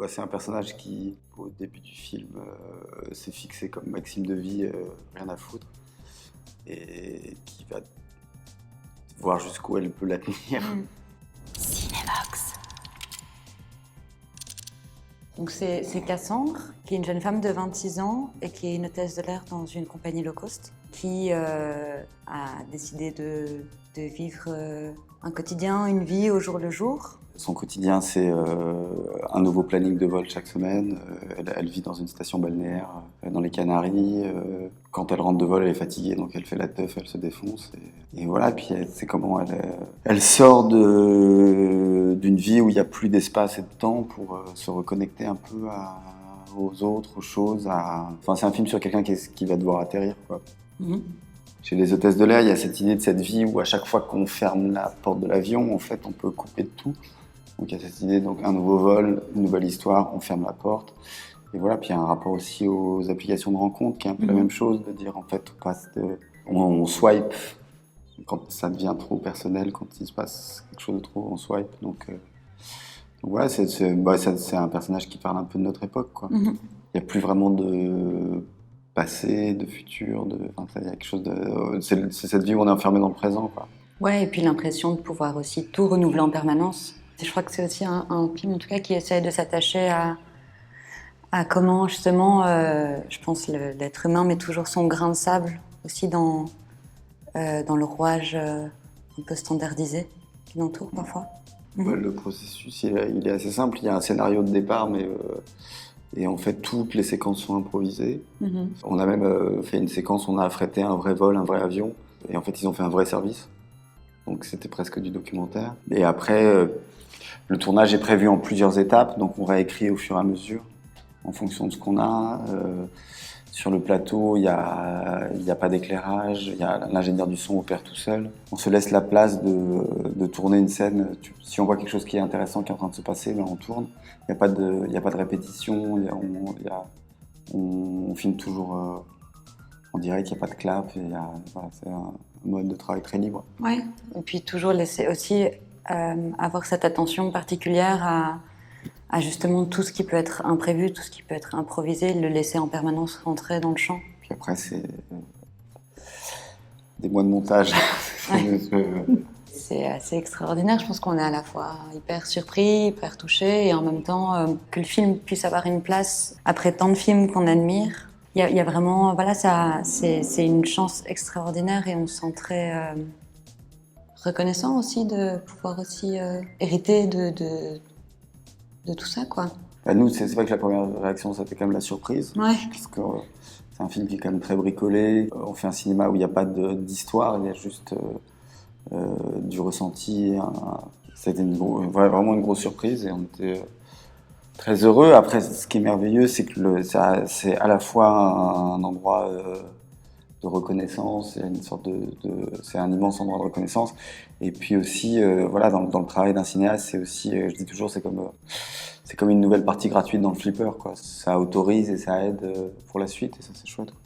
C'est un personnage qui, au début du film, s'est fixé comme maxime de vie, rien à foutre, et qui va voir jusqu'où elle peut la tenir. Cinévox. Donc c'est Cassandre, qui est une jeune femme de 26 ans et qui est une hôtesse de l'air dans une compagnie low cost, qui a décidé de vivre un quotidien, une vie au jour le jour. Son quotidien, c'est un nouveau planning de vol chaque semaine. Elle vit dans une station balnéaire dans les Canaries. Quand elle rentre de vol, elle est fatiguée, donc elle fait la teuf, elle se défonce. Et voilà, puis c'est comment elle sort d'une vie où il n'y a plus d'espace et de temps pour se reconnecter un peu aux autres, aux choses. Enfin, c'est un film sur quelqu'un qui va devoir atterrir, quoi. Mmh. Chez les hôtesses de l'air, il y a cette idée de cette vie où à chaque fois qu'on ferme la porte de l'avion, en fait, on peut couper de tout. Donc il y a cette idée, donc un nouveau vol, une nouvelle histoire, on ferme la porte. Et voilà, puis il y a un rapport aussi aux applications de rencontre qui est un peu la même chose, de dire en fait on swipe quand ça devient trop personnel, quand il se passe quelque chose de trop, on swipe. Donc voilà, c'est un personnage qui parle un peu de notre époque, quoi. Il n'y a plus vraiment de passé, de futur, il y a quelque chose de... C'est cette vie où on est enfermé dans le présent, quoi. Ouais, et puis l'impression de pouvoir aussi tout renouveler en permanence. Je crois que c'est aussi un film, en tout cas, qui essaie de s'attacher à comment, justement, je pense, l'être humain met toujours son grain de sable aussi dans le rouage un peu standardisé qui l'entoure parfois. Le processus, il est assez simple. Il y a un scénario de départ, et en fait, toutes les séquences sont improvisées. On a même fait une séquence où on a affrété un vrai vol, un vrai avion. Et en fait, ils ont fait un vrai service. Donc c'était presque du documentaire. Et après, le tournage est prévu en plusieurs étapes, donc on réécrit au fur et à mesure, en fonction de ce qu'on a. Sur le plateau, il y a pas d'éclairage, l'ingénieur du son opère tout seul. On se laisse la place de tourner une scène. Si on voit quelque chose qui est intéressant, qui est en train de se passer, ben on tourne. Il n'y a pas de répétition, on filme toujours en direct, il n'y a pas de clap, voilà, c'est un mode de travail très libre. Ouais, et puis toujours laisser aussi avoir cette attention particulière à justement tout ce qui peut être imprévu, tout ce qui peut être improvisé, le laisser en permanence rentrer dans le champ. Puis après, c'est des mois de montage. Ouais. C'est assez extraordinaire. Je pense qu'on est à la fois hyper surpris, hyper touché, et en même temps que le film puisse avoir une place après tant de films qu'on admire. Il y a vraiment, voilà, c'est une chance extraordinaire, et on se sent très reconnaissant aussi de pouvoir aussi hériter de tout ça, quoi. Bah nous, c'est vrai que la première réaction, c'était quand même la surprise. Ouais. Parce que c'est un film qui est quand même très bricolé. On fait un cinéma où il n'y a pas d'histoire, il y a juste du ressenti. C'était vraiment une grosse surprise, et on était très heureux. Après, ce qui est merveilleux, c'est que c'est à la fois un endroit de reconnaissance, c'est un immense endroit de reconnaissance. Et puis aussi, voilà, dans le travail d'un cinéaste, c'est aussi, je dis toujours, c'est comme une nouvelle partie gratuite dans le flipper, quoi. Ça autorise et ça aide pour la suite, et ça, c'est chouette, quoi.